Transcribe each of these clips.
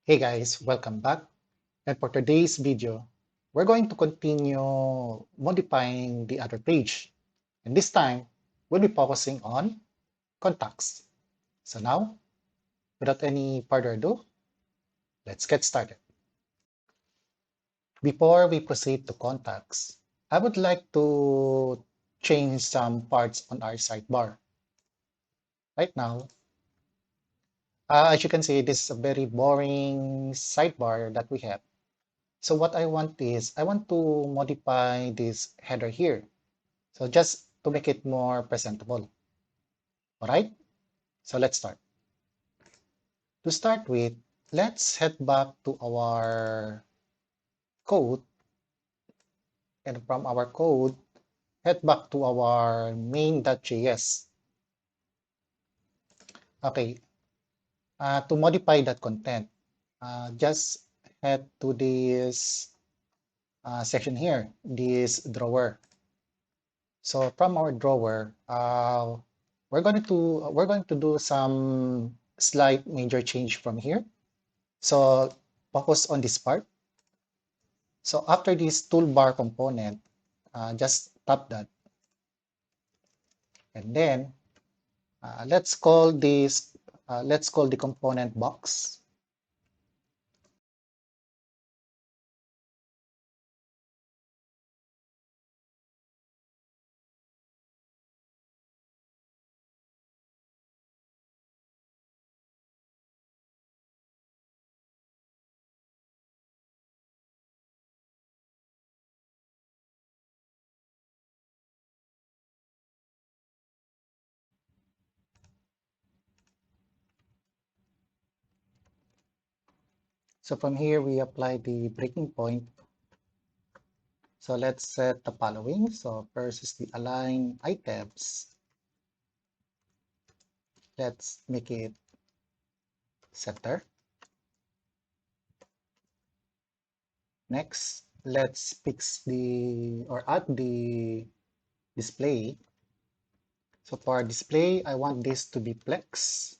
Hey guys, welcome back. And for today's video, we're going to continue modifying the other page. And this time, we'll be focusing on contacts. So now, without any further ado, let's get started. Before we proceed to contacts, I would like to change some parts on our sidebar. Right now, as you can see, this is a very boring sidebar that we have. So what I want is, I want to modify this header here. So just to make it more presentable. All right, so let's start. To start with, let's head back to our code. And from our code, head back to our main.js. Okay, to modify that content, just head to this section here, this drawer. So from our drawer, we're going to do some slight major change from here. So focus on this part. So after this toolbar component, just tap that, and then let's call the component box. So from here we apply the breaking point. So let's set the following. So first is the align items. Let's make it center. Next, let's fix or add the display. So for display, I want this to be flex.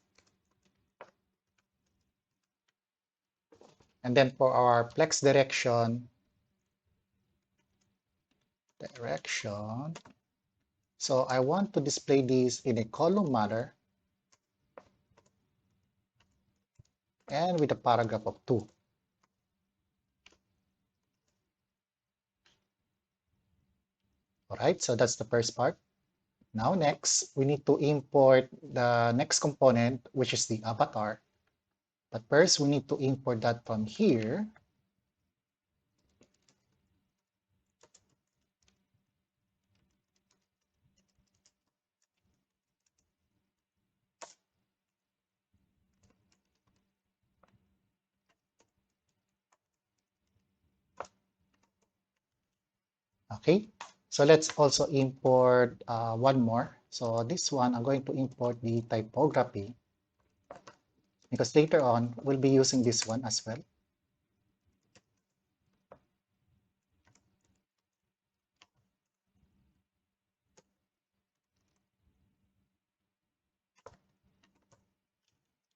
And then for our flex direction, so I want to display this in a column manner and with a paragraph of 2. All right, so that's the first part. Now next, we need to import the next component, which is the avatar. But first, we need to import that from here. Okay, so let's also import one more. So this one, I'm going to import the typography because later on, we'll be using this one as well.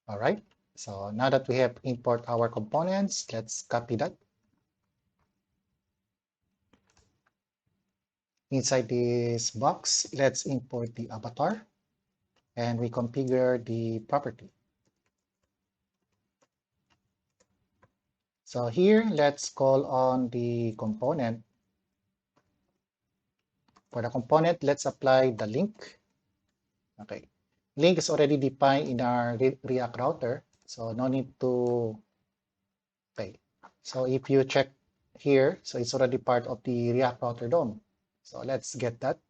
All right, so now that we have import our components, let's copy that. Inside this box, let's import the avatar and we configure the property. So here, let's call on the component. For the component, let's apply the link. Okay, link is already defined in our React router, so no need to pay. So if you check here, so it's already part of the React router DOM. So let's get that.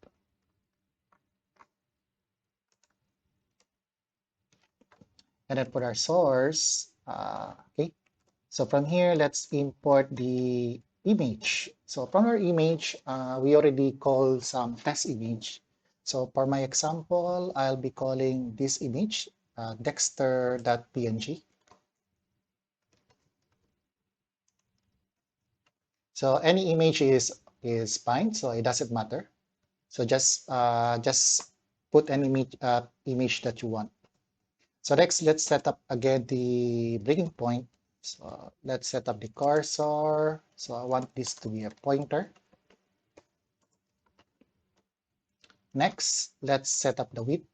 And then for our source, okay. So from here, let's import the image. So from our image, we already call some test image. So for my example, I'll be calling this image dexter.png. So any image is fine, so it doesn't matter. So just put any image that you want. So next, let's set up again the breaking point. So let's set up the cursor. So I want this to be a pointer. Next, let's set up the width.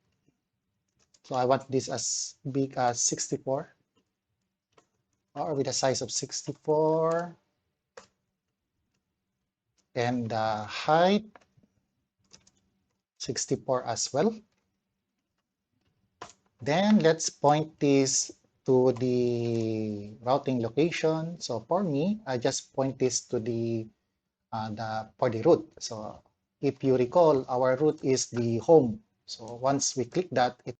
So I want this as big as 64 or with a size of 64 and the height 64 as well. Then let's point this to the routing location. So for me, I just point this to for the root. So if you recall, our root is the home. So once we click that, it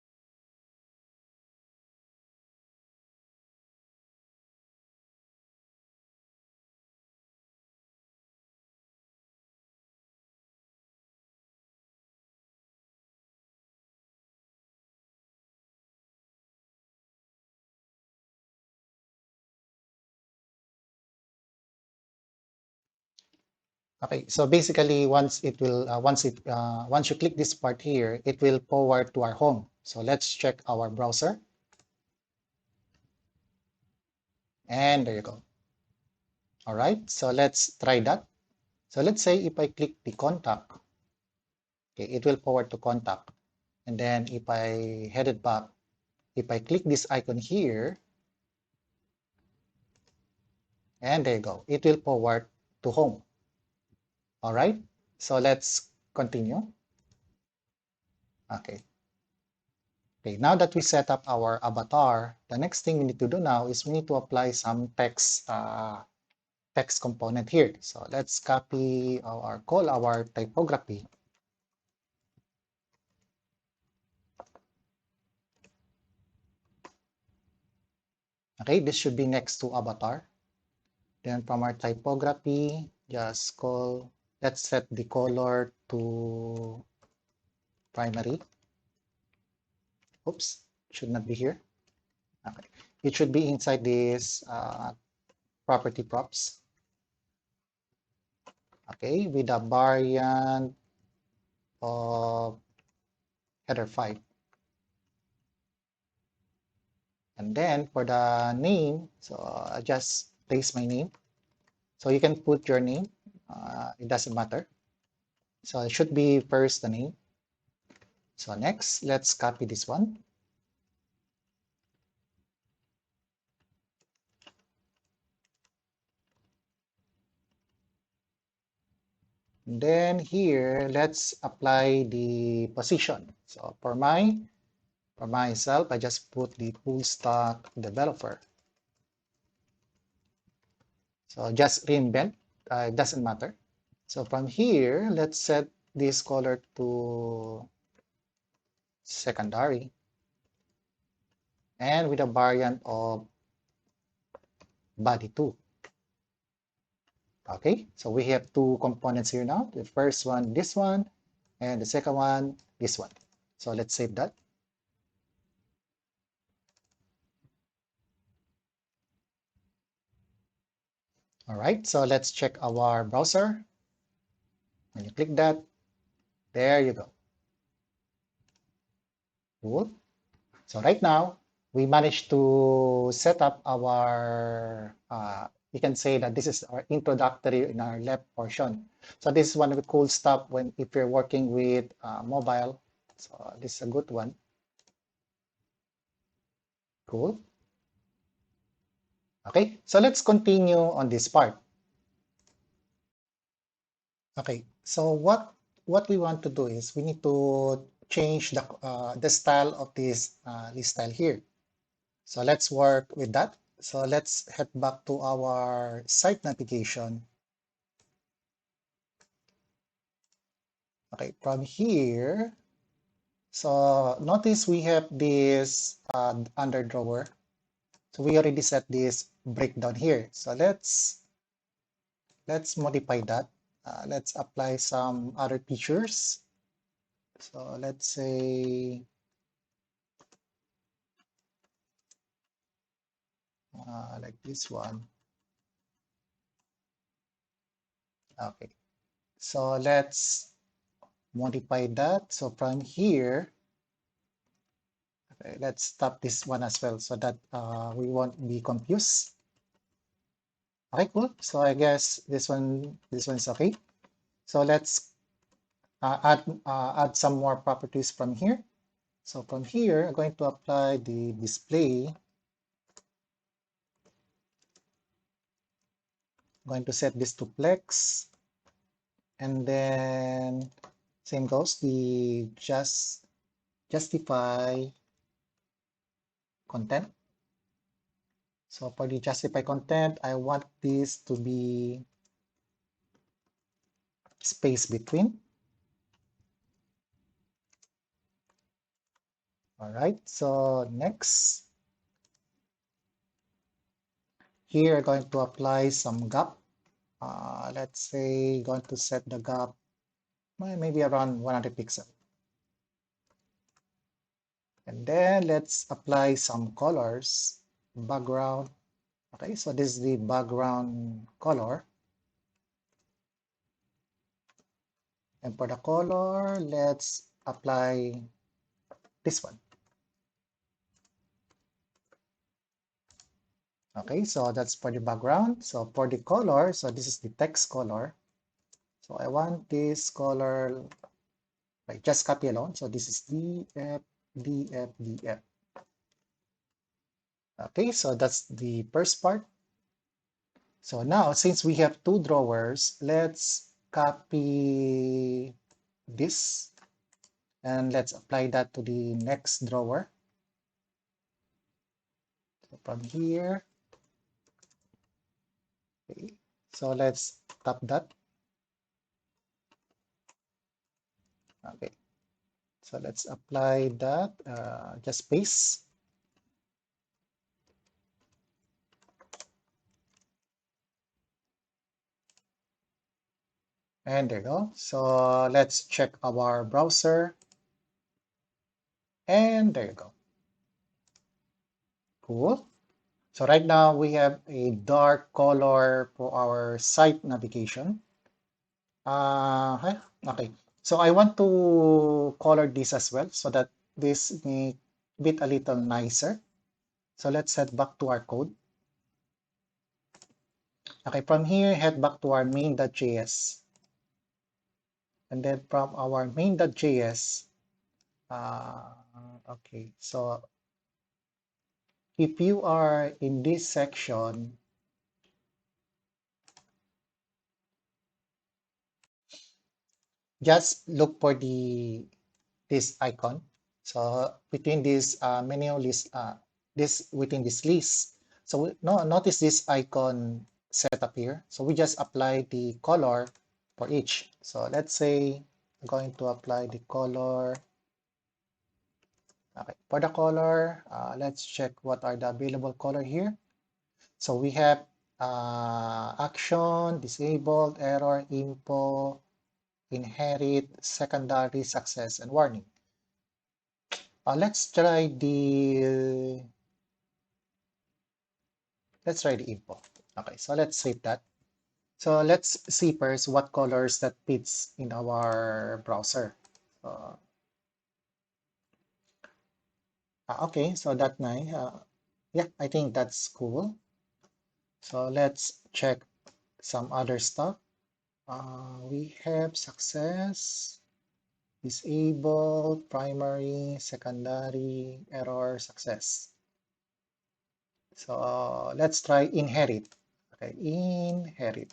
okay. So basically, once you click this part here, it will forward to our home. So let's check our browser, and there you go. All right. So let's try that. So let's say if I click the contact, okay, it will forward to contact. And then if I head it back, if I click this icon here, and there you go, it will forward to home. All right, so let's continue. Okay. Okay, now that we set up our avatar, the next thing we need to do now is we need to apply some text component here. So let's copy or call our typography. Okay, this should be next to avatar. Then from our typography, just call, let's set the color to primary. Oops, should not be here. Okay. It should be inside this property props. Okay, with a variant of header 5. And then for the name, so I just place my name. So you can put your name. It doesn't matter. So it should be first the name. So next, let's copy this one. Then here, let's apply the position. So for myself, I just put the full stack developer. So just reinvent, it doesn't matter. So from here, let's set this color to secondary and with a variant of body 2. Okay, so we have two components here now. The first one, this one, and the second one, this one. So let's save that. All right, so let's check our browser. When you click that, there you go. Cool. So right now, we managed to set up our, you can say that this is our introductory in our left portion. So this is one of the cool stuff when if you're working with mobile. So this is a good one. Cool. Okay, so let's continue on this part. Okay, so what we want to do is we need to change the style of this list style here. So let's work with that. So let's head back to our site navigation. Okay, from here, so notice we have this under drawer. So we already set this breakdown here. So let's modify that. Let's apply some other features. So let's say like this one. Okay, so let's modify that. So from here, okay, let's stop this one as well so that we won't be confused. Okay, cool. So I guess this one's okay. So let's add some more properties from here. So from here, I'm going to apply the display. I'm going to set this to flex, and then same goes the justify content. So for the justify content, I want this to be space between. All right, so next, here I'm going to apply some gap. Let's say going to set the gap maybe around 100 pixels. And then let's apply some colors, background. Okay, so this is the background color. And for the color, let's apply this one. Okay, so that's for the background. So for the color, so this is the text color. So I want this color, like just copy alone. So this is DF, DF, DF. Okay, so that's the first part. So now, since we have two drawers, let's copy this and let's apply that to the next drawer. So from here, okay. So let's tap that. Okay, so let's apply that, just paste. And there you go. So let's check our browser. And there you go. Cool. So right now we have a dark color for our site navigation. Okay. So I want to color this as well so that this make it a little nicer. So let's head back to our code. Okay, from here, head back to our main.js. And then from our main.js, uh, okay, so if you are in this section, just look for this icon. So between this menu list, this within this list. So no, notice this icon set up here. So we just apply the color for each. So let's say I'm going to apply the color. Okay, for the color, let's check what are the available color here. So we have action, disabled, error, info, inherit, secondary, success, and warning. Let's try the info. Okay, so let's save that. So let's see first what colors that fits in our browser. So, okay, so that nice. Yeah, I think that's cool. So let's check some other stuff. We have success, disabled, primary, secondary, error, success. So let's try inherit. Okay, inherit.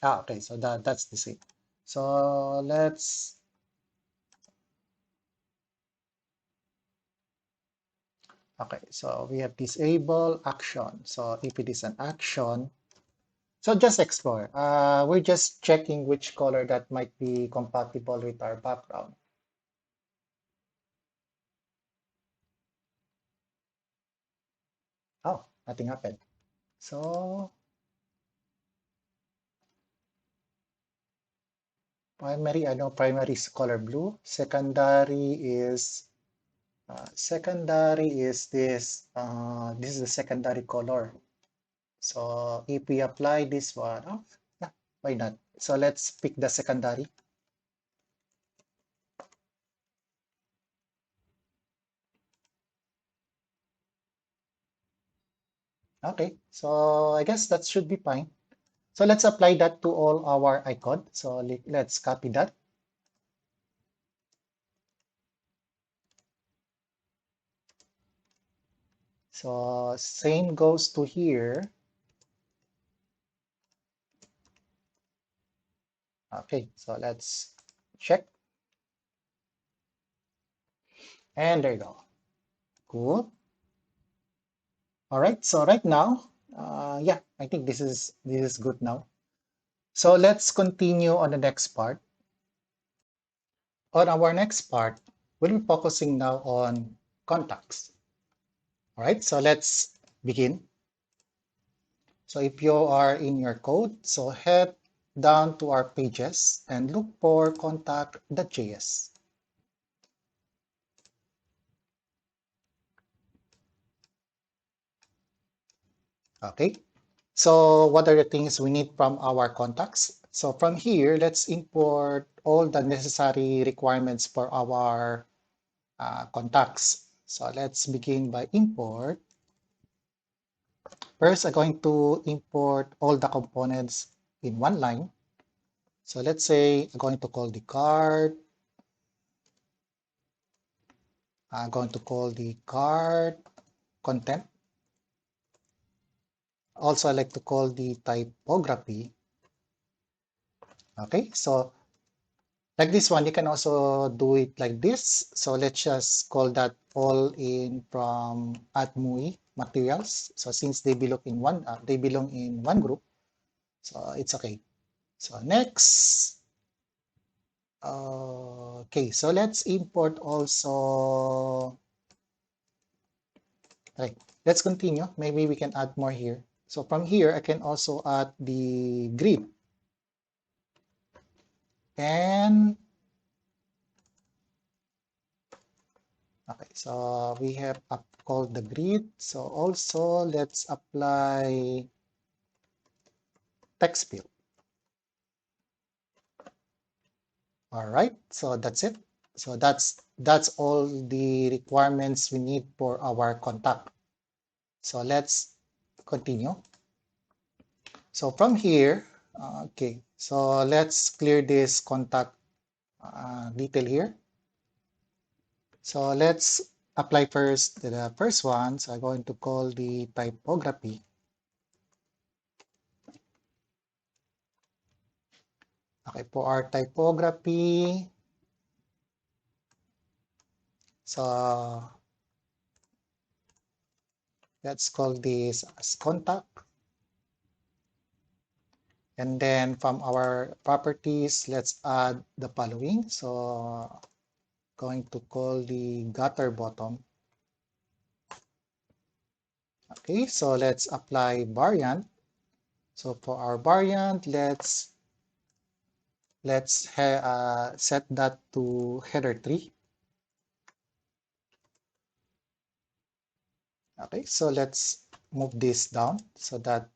Okay, so that's the same. So let's, okay, so we have disable action. So if it is an action, so just explore. We're just checking which color that might be compatible with our background. Oh, nothing happened. So primary, I know primary is color blue. Secondary is this. This is the secondary color. So if we apply this one, oh, yeah, why not? So let's pick the secondary. Okay, so I guess that should be fine. So let's apply that to all our icon. So let's copy that. So same goes to here. Okay, so let's check. And there you go. Cool. All right, so right now, yeah, I think this is good now. So let's continue on the next part. On our next part, we'll be focusing now on contacts. All right, so let's begin. So if you are in your code, so head down to our pages and look for contact.js. Okay, so what are the things we need from our contacts? So from here, let's import all the necessary requirements for our contacts. So let's begin by import. First, I'm going to import all the components in one line. So let's say I'm going to call the card. I'm going to call the card content. Also, I like to call the typography. Okay, so like this one, you can also do it like this. So let's just call that all in from @mui materials. So since they belong in one group, so it's okay. So next, okay, so let's import also. Right, let's continue. Maybe we can add more here. So from here, I can also add the grid. And okay, so we have up called the grid. So also let's apply text field. All right, so that's it. So that's all the requirements we need for our contact. So let's continue. So from here, okay, so let's clear this contact detail here. So let's apply first to the first one. So I'm going to call the typography. Okay, for our typography, so let's call this as contact. And then from our properties, let's add the following. So going to call the gutter bottom. Okay, so let's apply variant. So for our variant, let's set that to header 3. Okay, so let's move this down so that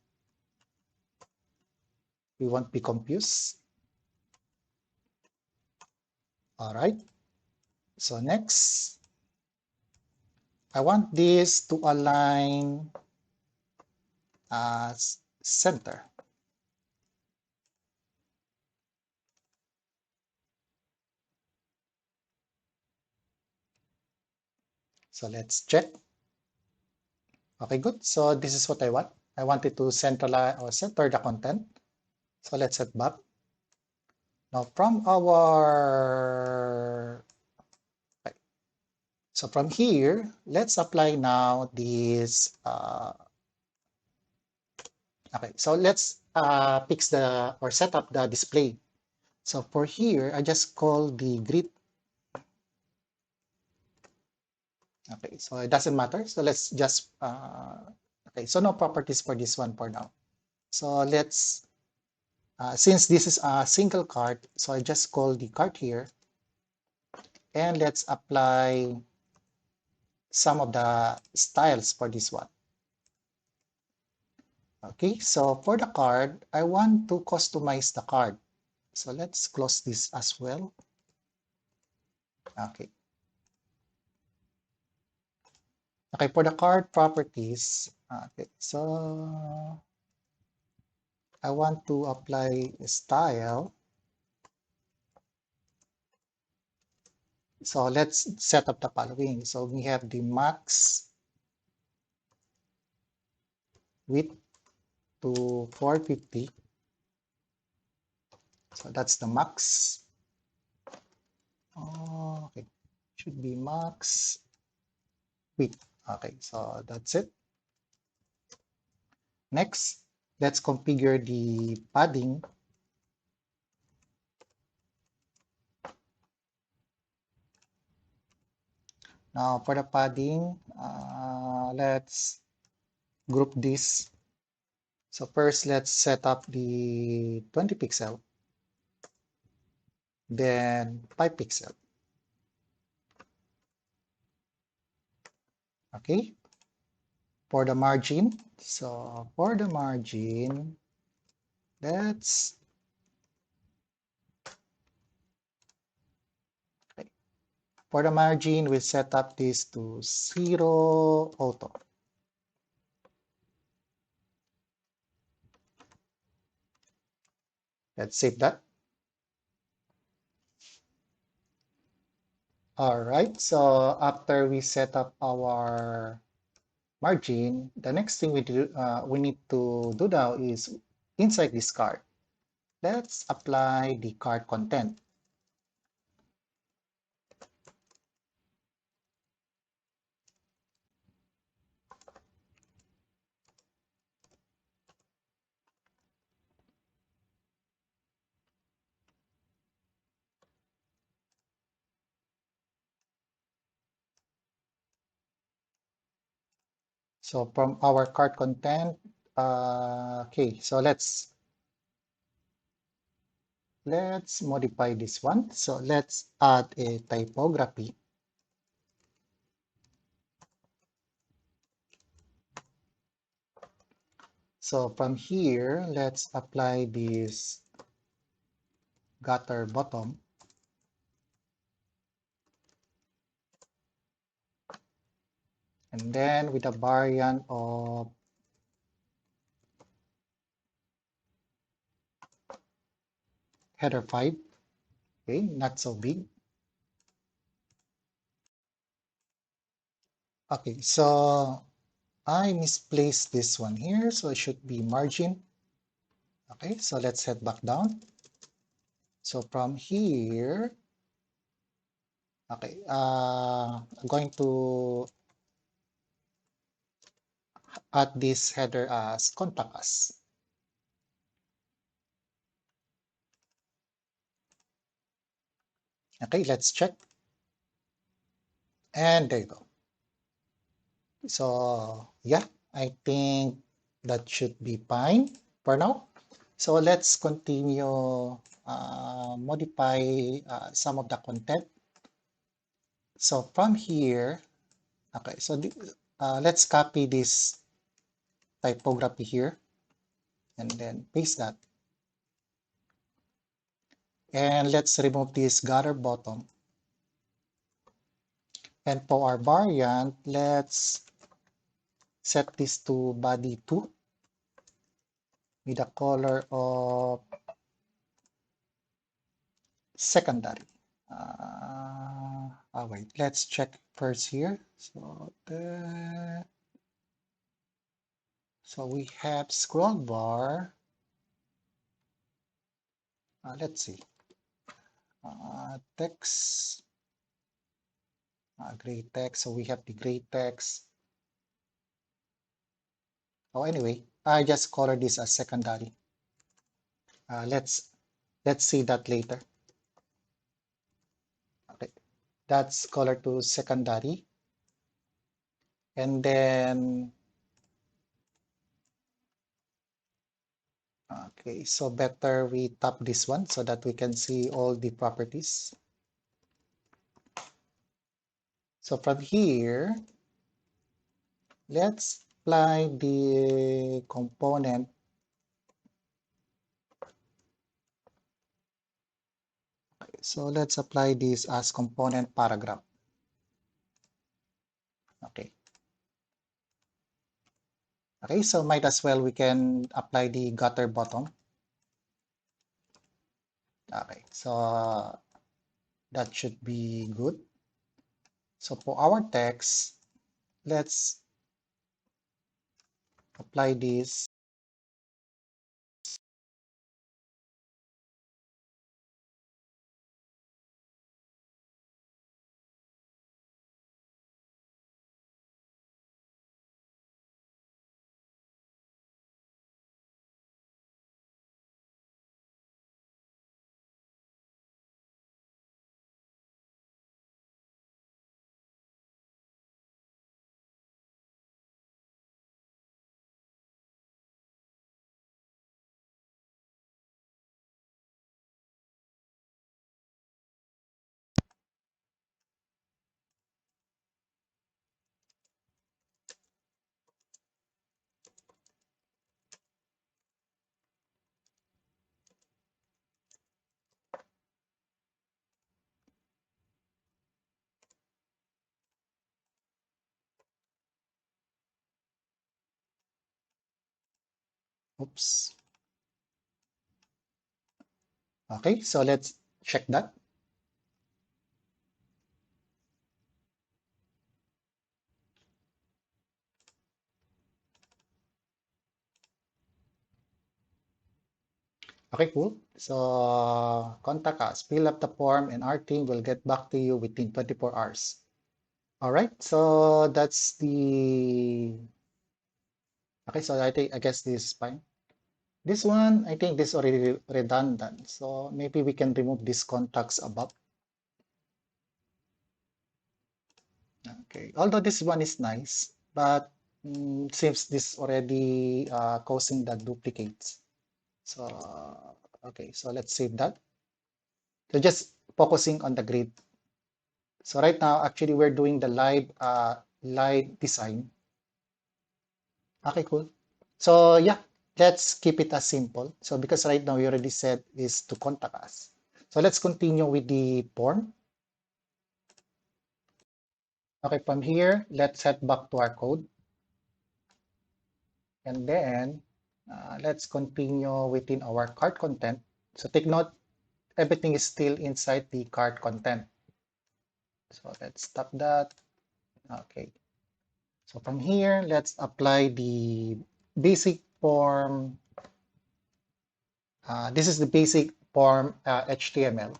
we won't be confused. All right, so next, I want this to align as center. So let's check. Okay, good. So this is what I want. I want it to centralize or center the content. So let's set back. Now from our, right. So from here, let's apply now this, okay, so let's fix the, or set up the display. So for here, I just call the grid. Okay, so it doesn't matter. So let's just, okay, so no properties for this one for now. So let's, since this is a single card, so I just call the card here. And let's apply some of the styles for this one. Okay, so for the card, I want to customize the card. So let's close this as well. Okay. Okay, for the card properties, Okay, so I want to apply style. So let's set up the following. So we have the max width to 450. So that's the max. Okay, should be max width. Okay, so that's it. Next, let's configure the padding. Now for the padding, let's group this. So first, let's set up the 20 pixel, then 5 pixel. Okay, for the margin. So for the margin, let's okay. For the margin, we set up this to 0 auto. Let's save that. All right, so after we set up our margin, the next thing we need to do now is inside this card. Let's apply the card content. So from our card content, okay, so let's modify this one. So let's add a typography. So from here, let's apply this gutter bottom. And then with a variant of header 5, okay, not so big. Okay, so I misplaced this one here, so it should be margin. Okay, so let's head back down. So from here, okay, I'm going to add this header as contact us. Okay, let's check. And there you go. So yeah, I think that should be fine for now. So let's continue modify some of the content. So from here, okay, so let's copy this typography here and then paste that. And let's remove this gutter bottom. And for our variant, let's set this to body 2 with a color of secondary. Wait, let's check first here. So we have scroll bar. Let's see. Text, gray text. So we have the gray text. Oh, anyway, I just color this as secondary. Let's see that later. Okay, that's color to secondary. And then, okay, so better we tap this one so that we can see all the properties. So from here, let's apply the component. So let's apply this as component paragraph. Okay. Okay, so might as well we can apply the gutter bottom. Okay, so that should be good. So for our text, let's apply this. Oops. Okay, so let's check that. Okay, cool. So contact us, fill up the form, and our team will get back to you within 24 hours. All right, so that's the. Okay, so I guess this is fine. This one, I think this is already redundant. So maybe we can remove these contacts above. Okay, although this one is nice, but seems this already causing the duplicates. So, okay, so let's save that. So just focusing on the grid. So right now, actually, we're doing the live design. Okay, cool. So yeah, let's keep it as simple. So because right now we already said is to contact us. So let's continue with the form. Okay, from here, let's head back to our code. And then let's continue within our cart content. So take note, everything is still inside the cart content. So let's stop that. Okay. So from here, let's apply the basic form. This is the basic form HTML.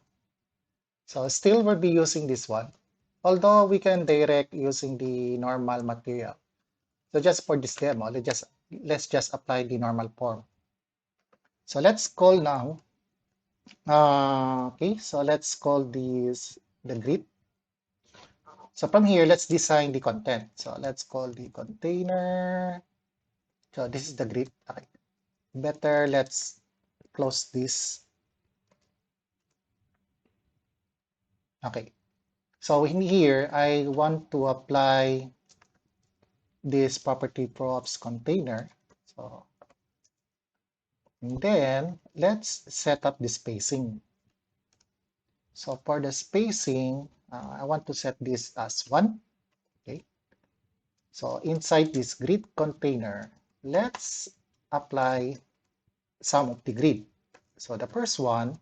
So still we'll be using this one, although we can direct using the normal material. So just for this demo, let's just apply the normal form. So let's call now. Okay, so let's call this the grid. So from here, let's design the content. So let's call the container. So this is the grid. Okay. Better, let's close this. Okay. So in here, I want to apply this property props container. So and then let's set up the spacing. So for the spacing, I want to set this as 1. Okay. So inside this grid container, let's apply some of the grid. So the first one,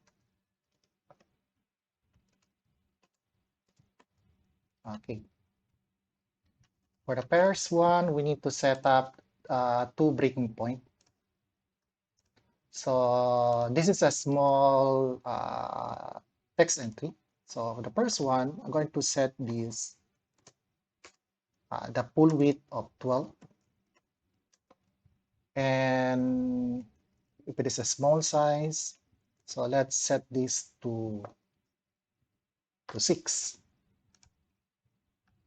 okay. For the first one, we need to set up 2 breaking point. So this is a small text entry. So the first one, I'm going to set this the full width of 12. And if it is a small size, so let's set this to 6.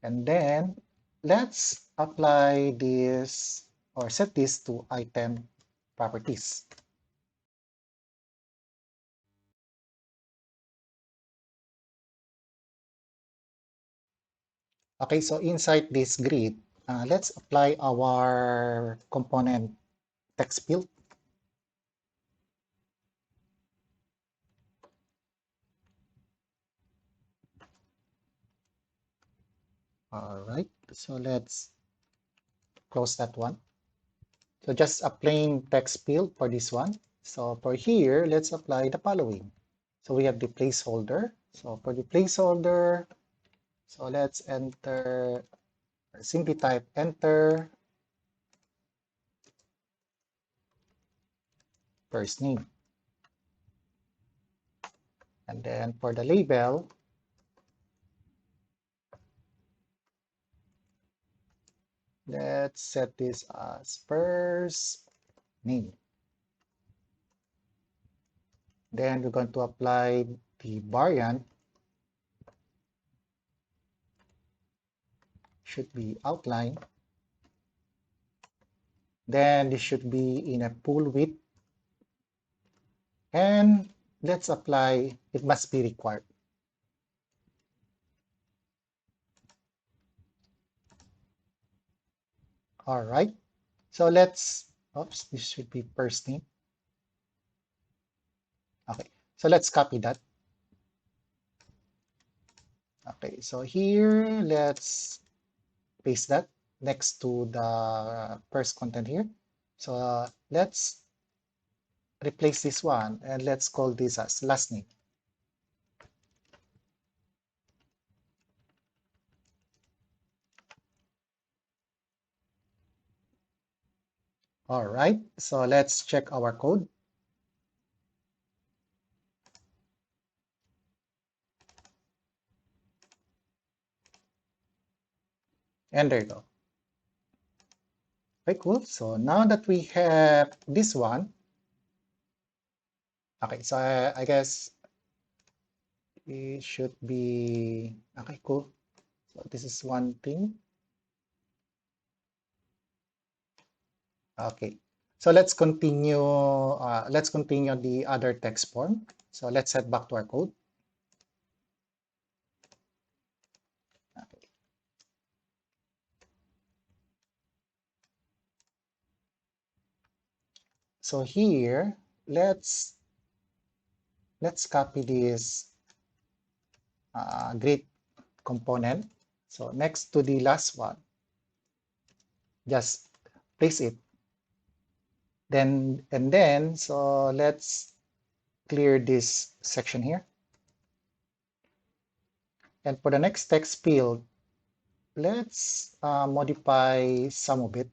And then let's apply this or set this to item properties. Okay, so inside this grid, let's apply our component text field. All right, so let's close that one. So just a plain text field for this one. So for here, let's apply the following. So we have the placeholder. So for the placeholder, so let's enter, simply type enter first name. And then for the label, let's set this as first name. Then we're going to apply the variant, should be outline. Then this should be in a full width. And let's apply, it must be required. All right. So let's, oops, this should be first name. Okay. So let's copy that. Okay. So here, let's paste that next to the first content here. So let's replace this one and let's call this as last name. All right, so let's check our code. And there you go. Okay, cool. So now that we have this one, okay, so I guess it should be, okay, cool. So this is one thing. Okay, so let's continue the other text form. So let's head back to our code. Okay. So here, let's copy this grid component. So next to the last one, just place it. Then, so let's clear this section here. And for the next text field, let's modify some of it.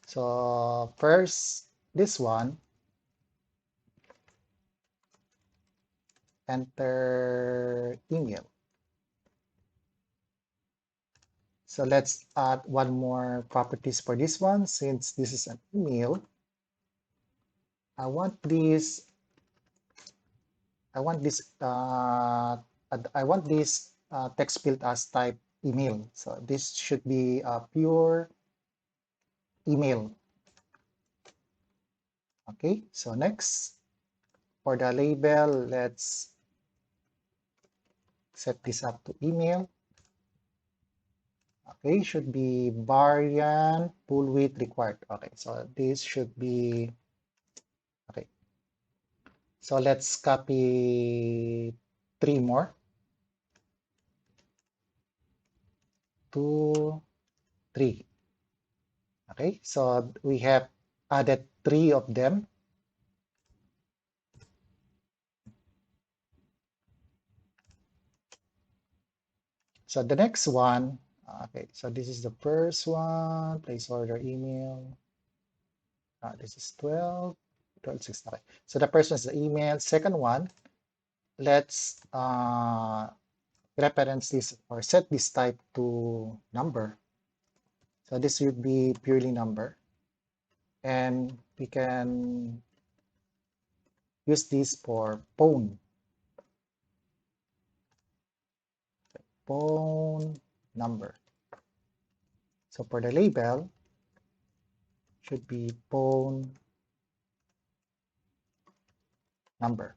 So first, this one, enter email. So let's add one more properties for this one. Since this is an email, I want this, I want this, I want this text field as type email. So this should be a pure email. Okay, so next, for the label, let's set this up to email. Okay, should be variant full width required. Okay, so this should be, okay. So let's copy 3 more. 2, 3. Okay, so we have added 3 of them. So the next one, okay, so this is the first one, place order email. This is 12, 12, 6. Okay, so the first one is the email. Second one, let's reference this or set this type to number. So this would be purely number. And we can use this for phone number. So for the label, should be phone number.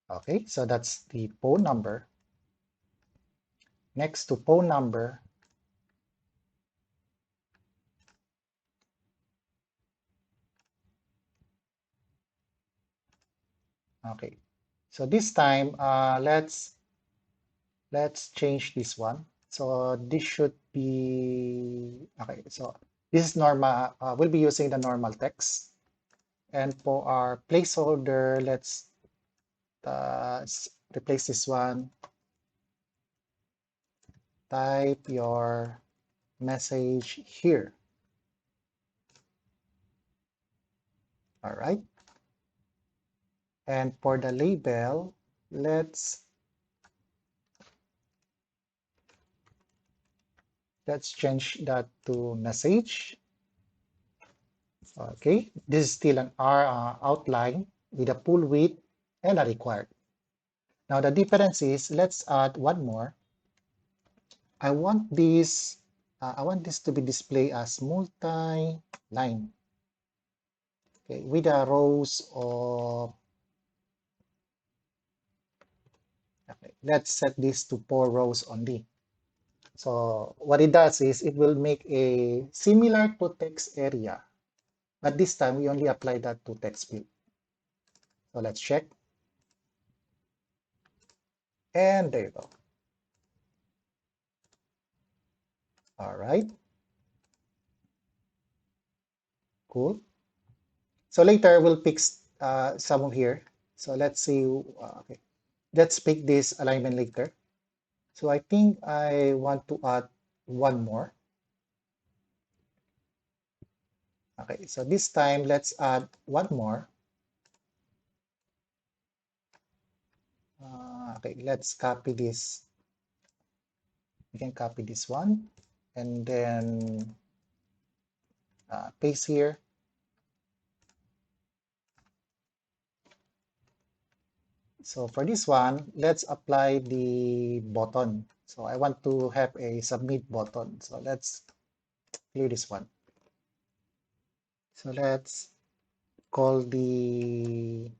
Okay, so that's the phone number. Next to phone number, okay. So this time, let's Let's change this one. So this should be okay. So this is normal. We'll be using the normal text. And for our placeholder, let's replace this one. Type your message here. All right. And for the label, let's change that to message. Okay, this is still an R outline with a full width and a required. Now the difference is, let's add one more. I want this to be displayed as multi-line. Okay, with the rows of, okay, let's set this to 4 rows only. So what it does is it will make a similar to text area, but this time we only apply that to text field. So let's check. And there you go. All right, cool. So later we'll pick some of here. So let's see. Okay, let's pick this alignment later. So I think I want to add one more. Okay, so this time let's add one more. Okay, let's copy this. We can copy this one and then paste here. So for this one, let's apply the button. So I want to have a submit button. So let's clear this one. So let's call the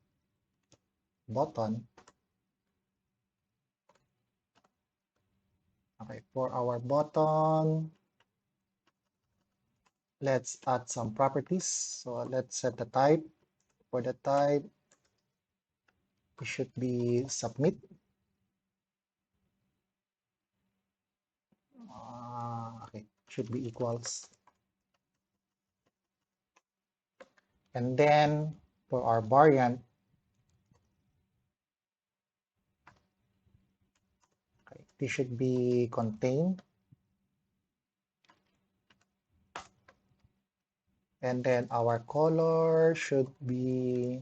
button. Okay, for our button, let's add some properties. So let's set the type. For the type, it should be submit. Okay, should be equals. And then for our variant, okay, this should be contain. And then our color should be,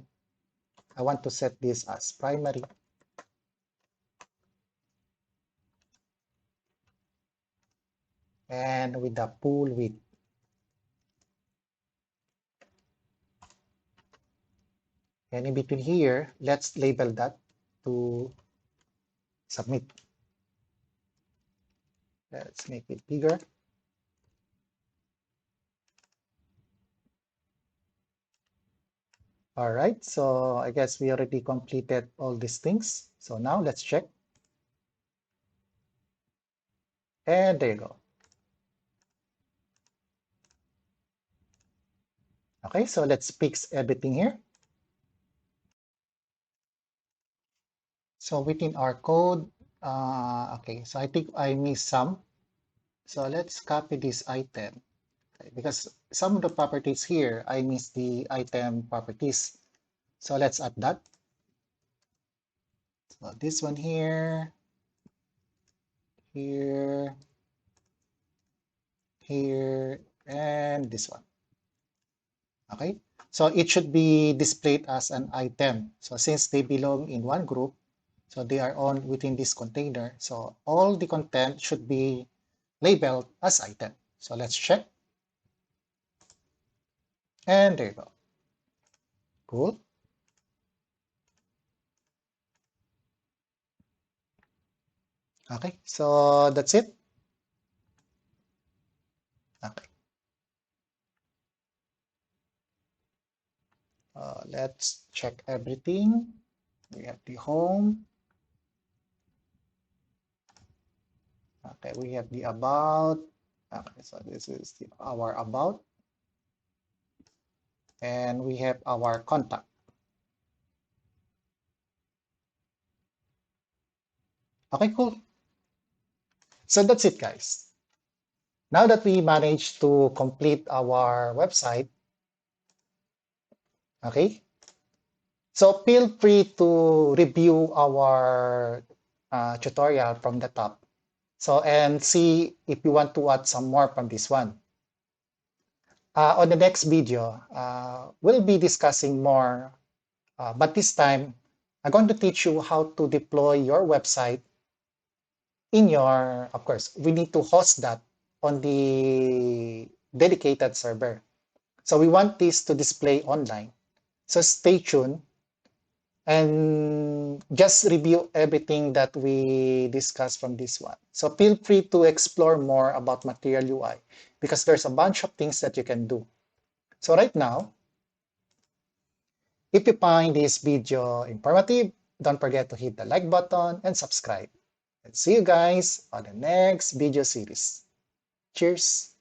I want to set this as primary. And with the full width. And in between here, let's label that to submit. Let's make it bigger. All right, so I guess we already completed all these things. So now let's check. And there you go. Okay, so let's fix everything here. So within our code, okay, so I think I missed some. So let's copy this item, okay, because some of the properties here, I missed the item properties. So let's add that. So this one here, here, here, and this one. Okay, so it should be displayed as an item. So since they belong in one group, so they are on within this container. So all the content should be labeled as item. So let's check. And there you go. Cool. Okay, so that's it. Okay. Let's check everything. We have the home. Okay, we have the about. Okay, so this is our about. And we have our contact. Okay, cool. So that's it, guys. Now that we managed to complete our website, okay? So feel free to review our tutorial from the top. So, and see if you want to add some more from this one. On the next video, we'll be discussing more, but this time, I'm going to teach you how to deploy your website in your, of course, we need to host that on the dedicated server. So we want this to display online. So stay tuned and just review everything that we discussed from this one. So feel free to explore more about Material UI because there's a bunch of things that you can do. So right now, if you find this video informative, don't forget to hit the like button and subscribe. And see you guys on the next video series. Cheers!